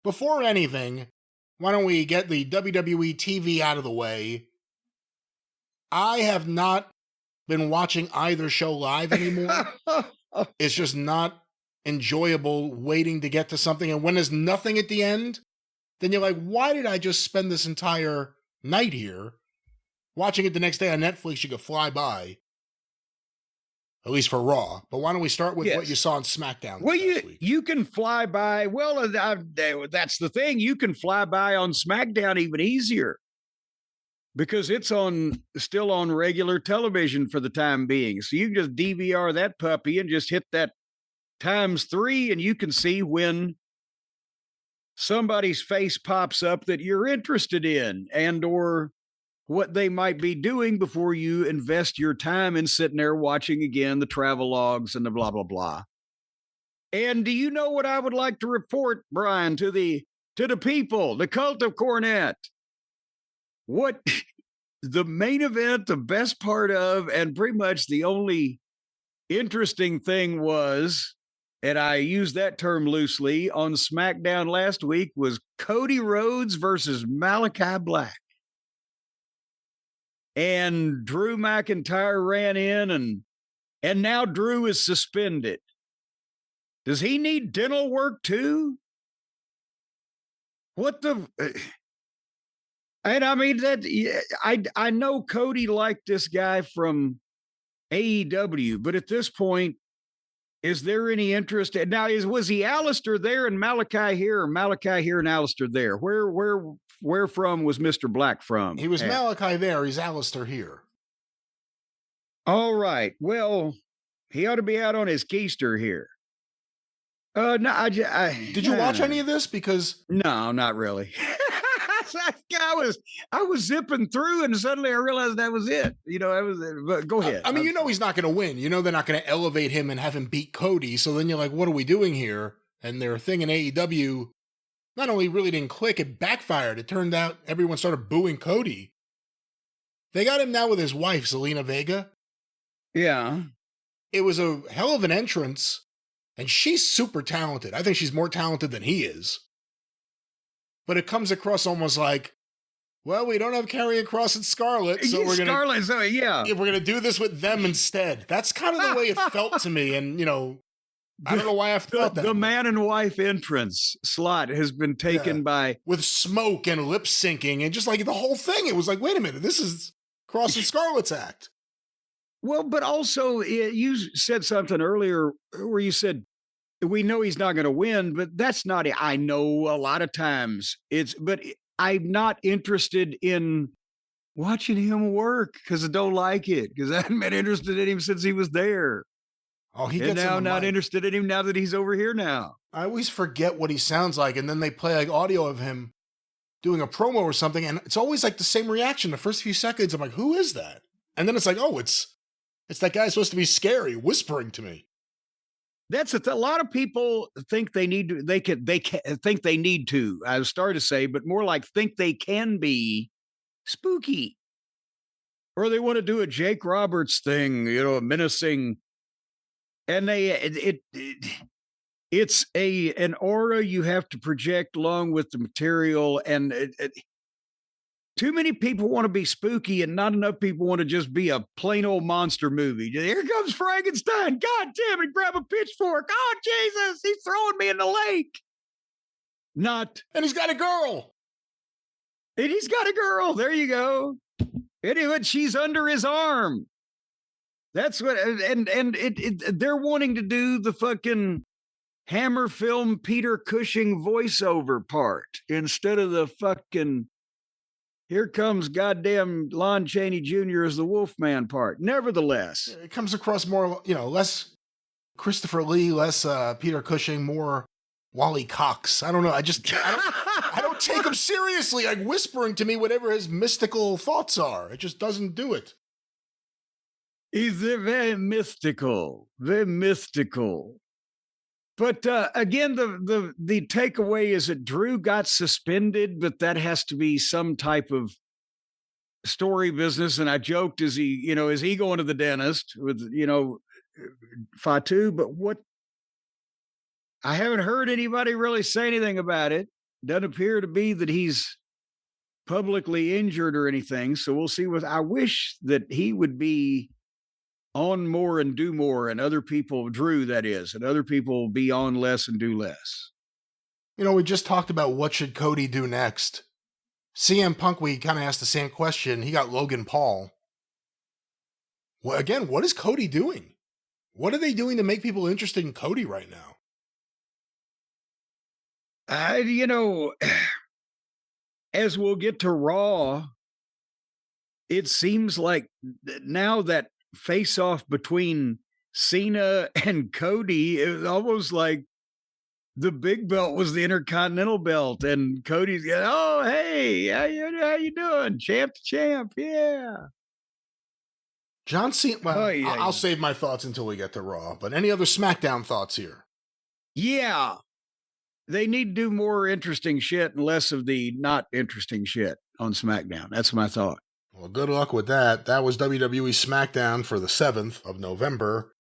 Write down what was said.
before anything, why don't we get the WWE TV out of the way? I have not been watching either show live anymore. It's just not enjoyable waiting to get to something. And when there's nothing at the end, then you're like, why did I just spend this entire night here watching it the next day on Netflix? You could fly by, at least for Raw. But why don't we start with what you saw on SmackDown Well, this past week? you can fly by. Well, that's the thing. You can fly by on SmackDown even easier because it's still on regular television for the time being. So you can just DVR that puppy and just hit that ×3, and you can see when somebody's face pops up that you're interested in and or what they might be doing before you invest your time in sitting there watching again the travel logs and the blah, blah, blah. And do you know what I would like to report, Brian, to the people, the cult of Cornette? What the main event, the best part of, and pretty much the only interesting thing was, and I use that term loosely, on SmackDown last week was Cody Rhodes versus Malachi Black. And Drew McIntyre ran in, and now Drew is suspended. Does he need dental work too? What the... And I mean, I know Cody liked this guy from AEW, but at this point, is there any interest? Now, was he Aleister there and Malachi here, or Malachi here and Aleister there? Where from was Mr. Black from? He was Malachi there. He's Aleister here. All right. Well, he ought to be out on his keister here. No, did you watch any of this? Because no, not really. I was zipping through, and suddenly I realized that was it. But go ahead. I mean, he's not going to win. They're not going to elevate him and have him beat Cody. So then you're like, what are we doing here? And their thing in AEW not only really didn't click, it backfired. It turned out everyone started booing Cody. They got him now with his wife, Zelina Vega. Yeah. It was a hell of an entrance, and she's super talented. I think she's more talented than he is. But it comes across almost like, well, we don't have Karrion Kross and Scarlett, so we're gonna do this with them instead. That's kind of the way it felt to me, and I don't know why I felt that. The man and wife entrance slot has been taken by with smoke and lip syncing and just like the whole thing. It was like, wait a minute, this is Kross and Scarlett's act. Well, but also you said something earlier where you said, we know he's not going to win, but that's not it. I know a lot of times but I'm not interested in watching him work because I don't like it, because I haven't been interested in him since he was there. Oh, he gets now not interested in him now that he's over here now. I always forget what he sounds like, and then they play like audio of him doing a promo or something, and it's always like the same reaction. The first few seconds, I'm like, who is that? And then it's like, oh, it's that guy supposed to be scary, whispering to me. That's a lot of people think they need to. They think they need to. I was starting to say, but more like think they can be spooky, or they want to do a Jake Roberts thing, menacing. And it's an aura you have to project along with the material, and too many people want to be spooky, and not enough people want to just be a plain old monster movie. Here comes Frankenstein. God damn it, grab a pitchfork. Oh, Jesus, he's throwing me in the lake. And he's got a girl. There you go. Anyway, she's under his arm. That's what, they're wanting to do the fucking Hammer film Peter Cushing voiceover part instead of the fucking here comes goddamn Lon Chaney Jr. as the Wolfman part. Nevertheless, it comes across more, less Christopher Lee, less Peter Cushing, more Wally Cox. I don't know. I don't take him seriously. Like whispering to me whatever his mystical thoughts are. It just doesn't do it. He's very mystical, very mystical. But again, the takeaway is that Drew got suspended, but that has to be some type of story business. And I joked, is he going to the dentist with, Fatu? But what? I haven't heard anybody really say anything about it. doesn't appear to be that he's publicly injured or anything. So we'll see. I wish that he would be on more and do more, and other people, Drew, that is, and other people be on less and do less. You know, we just talked about what should Cody do next. CM Punk, we kind of asked the same question. He got Logan Paul. Well, again, what is Cody doing? What are they doing to make people interested in Cody right now? You know, as we'll get to Raw, it seems like now that face-off between Cena and Cody, it was almost like the big belt was the Intercontinental belt, and Cody's going, oh, hey, how you doing? Champ to champ, yeah. John Cena, well, I'll save my thoughts until we get to Raw, but any other SmackDown thoughts here? Yeah. They need to do more interesting shit and less of the not interesting shit on SmackDown. That's my thought. Well, good luck with that. That was WWE Smackdown for the 7th of November.